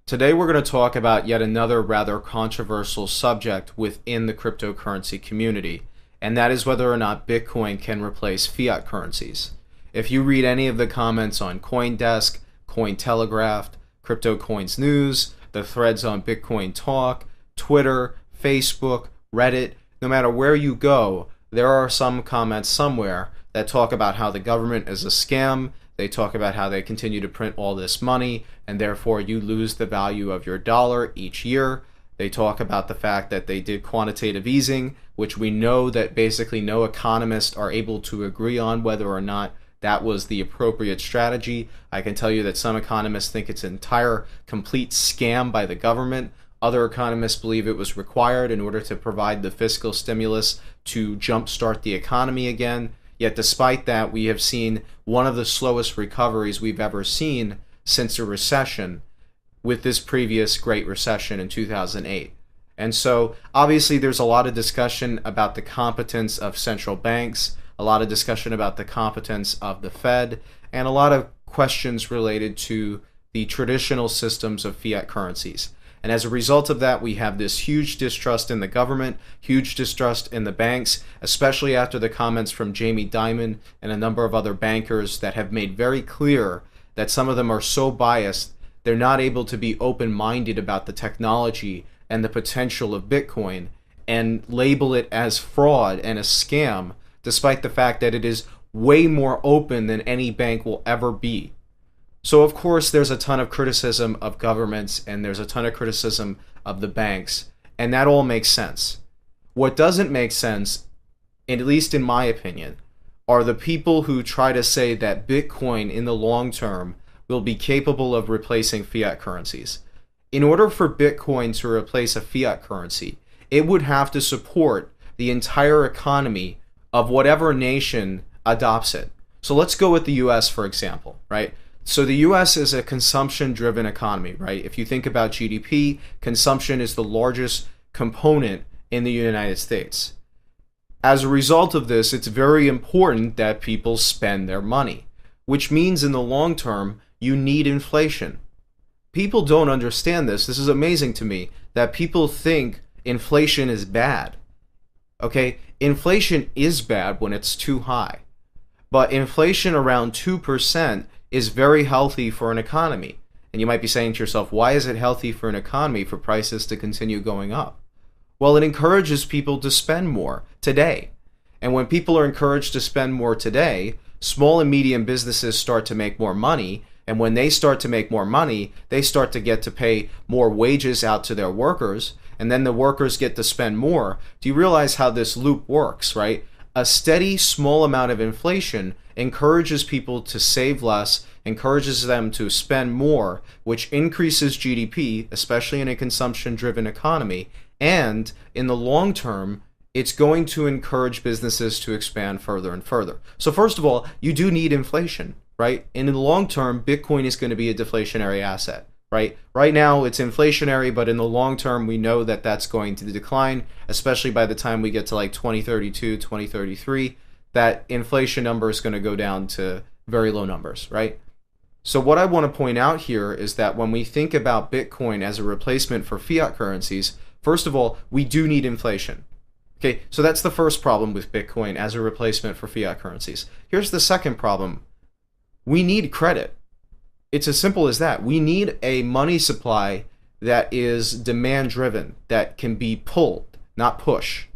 Today we're going to talk about yet another rather controversial subject within the cryptocurrency community, and that is whether or not Bitcoin can replace fiat currencies. If you read any of the comments on CoinDesk, Cointelegraph, Crypto Coins News, the threads on Bitcoin Talk, Twitter, Facebook, Reddit, no matter where you go, there are some comments somewhere that talk about how the government is a scam. They talk about how they continue to print all this money and therefore you lose the value of your dollar each year. They talk about the fact that they did quantitative easing, which we know that basically no economists are able to agree on whether or not that was the appropriate strategy. I can tell you that some economists think it's an entire complete scam by the government. Other economists believe it was required in order to provide the fiscal stimulus to jumpstart the economy again. Yet despite that, we have seen one of the slowest recoveries we've ever seen since a recession with this previous Great Recession in 2008. And so obviously there's a lot of discussion about the competence of central banks, a lot of discussion about the competence of the Fed, and a lot of questions related to the traditional systems of fiat currencies. And as a result of that, we have this huge distrust in the government, huge distrust in the banks, especially after the comments from Jamie Dimon and a number of other bankers that have made very clear that some of them are so biased, they're not able to be open-minded about the technology and the potential of Bitcoin and label it as fraud and a scam, despite the fact that it is way more open than any bank will ever be. So of course there's a ton of criticism of governments and there's a ton of criticism of the banks, and that all makes sense. What doesn't make sense, at least in my opinion, are the people who try to say that Bitcoin in the long term will be capable of replacing fiat currencies. In order for Bitcoin to replace a fiat currency, it would have to support the entire economy of whatever nation adopts it. So let's go with the US for example, right? So the US is a consumption-driven economy, right? If you think about GDP, consumption is the largest component in the United States. As a result of this, it's very important that people spend their money, which means in the long term, you need inflation. People don't understand this. This is amazing to me, that people think inflation is bad. Okay, inflation is bad when it's too high, but inflation around 2% is very healthy for an economy. And you might be saying to yourself, why is it healthy for an economy for prices to continue going up? Well, it encourages people to spend more today. And when people are encouraged to spend more today, small and medium businesses start to make more money. And when they start to make more money, they start to get to pay more wages out to their workers. And then the workers get to spend more. Do you realize how this loop works, right? A steady small amount of inflation encourages people to save less, encourages them to spend more, which increases GDP, especially in a consumption-driven economy. And in the long term, it's going to encourage businesses to expand further and further. So first of all, you do need inflation, right? And in the long term, Bitcoin is going to be a deflationary asset. Right? Right now it's inflationary, but in the long term we know that that's going to decline, especially by the time we get to like 2032, 2033, that inflation number is going to go down to very low numbers, right? So what I want to point out here is that when we think about Bitcoin as a replacement for fiat currencies, first of all, we do need inflation. Okay, so that's the first problem with Bitcoin as a replacement for fiat currencies. Here's the second problem. We need credit. It's as simple as that. We need a money supply that is demand driven, that can be pulled, not push.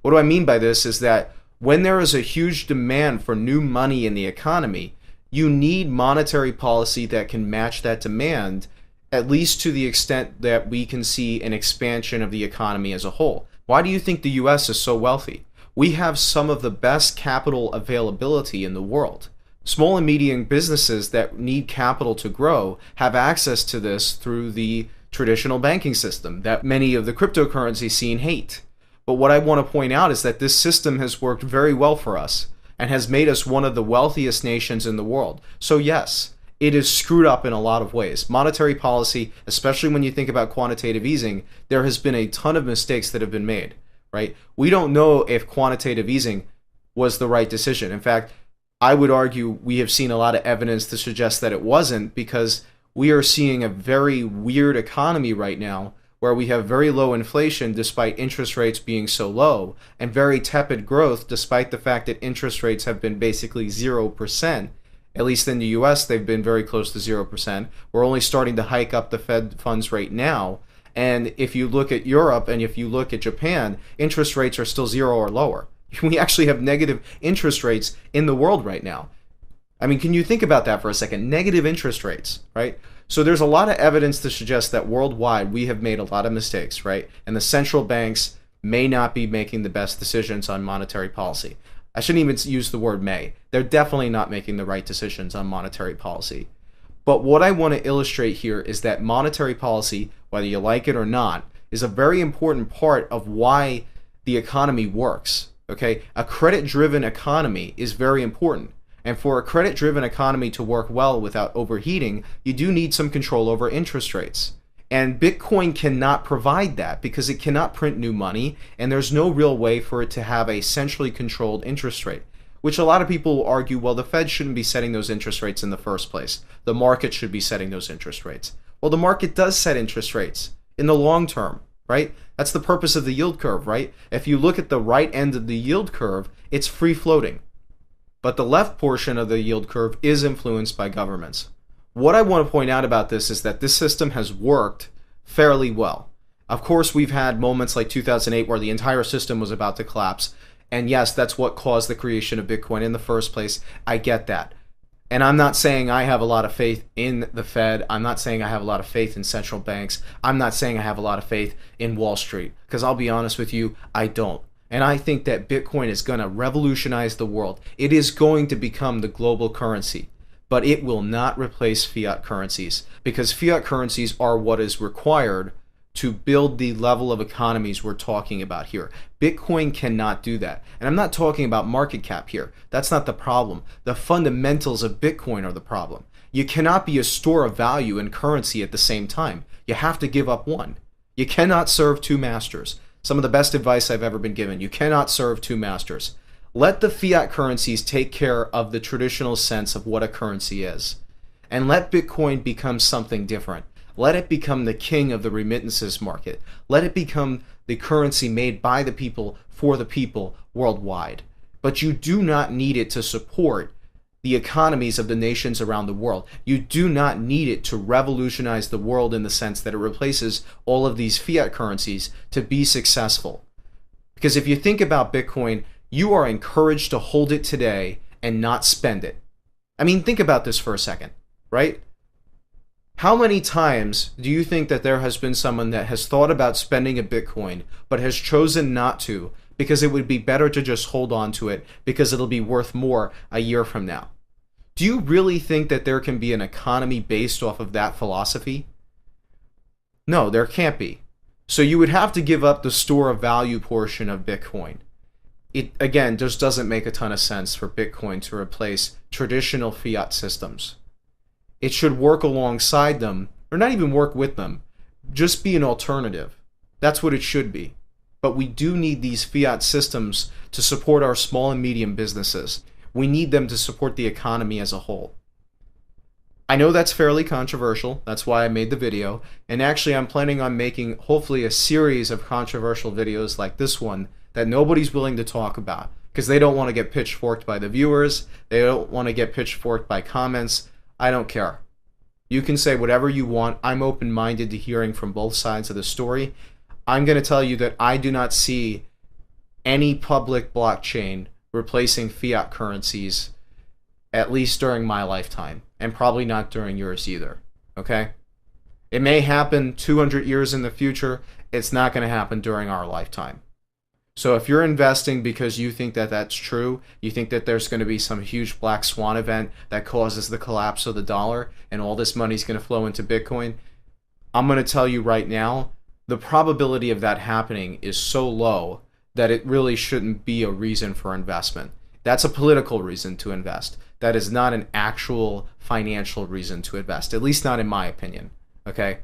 What do I mean by this is that when there is a huge demand for new money in the economy, you need monetary policy that can match that demand, at least to the extent that we can see an expansion of the economy as a whole. Why do you think the US is so wealthy? We have some of the best capital availability in the world. Small and medium businesses that need capital to grow have access to this through the traditional banking system that many of the cryptocurrency scene hate. But what I want to point out is that this system has worked very well for us and has made us one of the wealthiest nations in the world. So yes, it is screwed up in a lot of ways. Monetary policy, especially when you think about quantitative easing, there has been a ton of mistakes that have been made, right? We don't know if quantitative easing was the right decision. In fact, I would argue we have seen a lot of evidence to suggest that it wasn't, because we are seeing a very weird economy right now where we have very low inflation despite interest rates being so low, and very tepid growth despite the fact that interest rates have been basically 0%. At least in the US, they've been very close to 0%. We're only starting to hike up the Fed funds rate now. And if you look at Europe and if you look at Japan, interest rates are still 0 or lower. We actually have negative interest rates in the world right now. I mean, can you think about that for a second? Negative interest rates, right? So there's a lot of evidence to suggest that worldwide we have made a lot of mistakes, right? And the central banks may not be making the best decisions on monetary policy. I shouldn't even use the word may. They're definitely not making the right decisions on monetary policy. But what I want to illustrate here is that monetary policy, whether you like it or not, is a very important part of why the economy works. Okay? A credit-driven economy is very important. And for a credit-driven economy to work well without overheating, you do need some control over interest rates. And Bitcoin cannot provide that because it cannot print new money, and there's no real way for it to have a centrally controlled interest rate, which a lot of people will argue, well, the Fed shouldn't be setting those interest rates in the first place. The market should be setting those interest rates. Well, the market does set interest rates in the long term, right? That's the purpose of the yield curve, right? If you look at the right end of the yield curve, it's free floating. But the left portion of the yield curve is influenced by governments. What I want to point out about this is that this system has worked fairly well. Of course, we've had moments like 2008 where the entire system was about to collapse. And yes, that's what caused the creation of Bitcoin in the first place. I get that. And I'm not saying I have a lot of faith in the Fed. I'm not saying I have a lot of faith in central banks. I'm not saying I have a lot of faith in Wall Street. Because I'll be honest with you, I don't. And I think that Bitcoin is going to revolutionize the world. It is going to become the global currency. But it will not replace fiat currencies. Because fiat currencies are what is required to build the level of economies we're talking about here. Bitcoin cannot do that. And I'm not talking about market cap here. That's not the problem. The fundamentals of Bitcoin are the problem. You cannot be a store of value and currency at the same time. You have to give up one. You cannot serve two masters. Some of the best advice I've ever been given. You cannot serve two masters. Let the fiat currencies take care of the traditional sense of what a currency is. And let Bitcoin become something different. Let it become the king of the remittances market. Let it become the currency made by the people for the people worldwide. But you do not need it to support the economies of the nations around the world. You do not need it to revolutionize the world in the sense that it replaces all of these fiat currencies to be successful. Because if you think about Bitcoin, you are encouraged to hold it today and not spend it. I mean, think about this for a second, right? How many times do you think that there has been someone that has thought about spending a Bitcoin but has chosen not to because it would be better to just hold on to it because it'll be worth more a year from now? Do you really think that there can be an economy based off of that philosophy? No, there can't be. So you would have to give up the store of value portion of Bitcoin. It, again, just doesn't make a ton of sense for Bitcoin to replace traditional fiat systems. It should work alongside them, or not even work with them. Just be an alternative. That's what it should be. But we do need these fiat systems to support our small and medium businesses. We need them to support the economy as a whole. I know that's fairly controversial. That's why I made the video. And actually, I'm planning on making, hopefully, a series of controversial videos like this one that nobody's willing to talk about because they don't want to get pitchforked by the viewers. They don't want to get pitchforked by comments. I don't care. You can say whatever you want. I'm open-minded to hearing from both sides of the story. I'm going to tell you that I do not see any public blockchain replacing fiat currencies, at least during my lifetime, and probably not during yours either. Okay? It may happen 200 years in the future. It's not going to happen during our lifetime. So if you're investing because you think that that's true, you think that there's going to be some huge black swan event that causes the collapse of the dollar and all this money's going to flow into Bitcoin, I'm going to tell you right now, the probability of that happening is so low that it really shouldn't be a reason for investment. That's a political reason to invest. That is not an actual financial reason to invest, at least not in my opinion. Okay?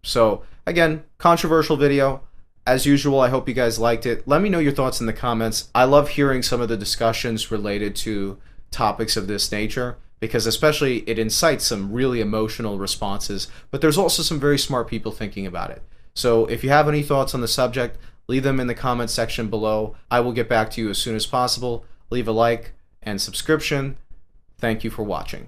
So, again, controversial video. As usual, I hope you guys liked it. Let me know your thoughts in the comments. I love hearing some of the discussions related to topics of this nature because especially it incites some really emotional responses, but there's also some very smart people thinking about it. So if you have any thoughts on the subject, leave them in the comments section below. I will get back to you as soon as possible. Leave a like and subscription. Thank you for watching.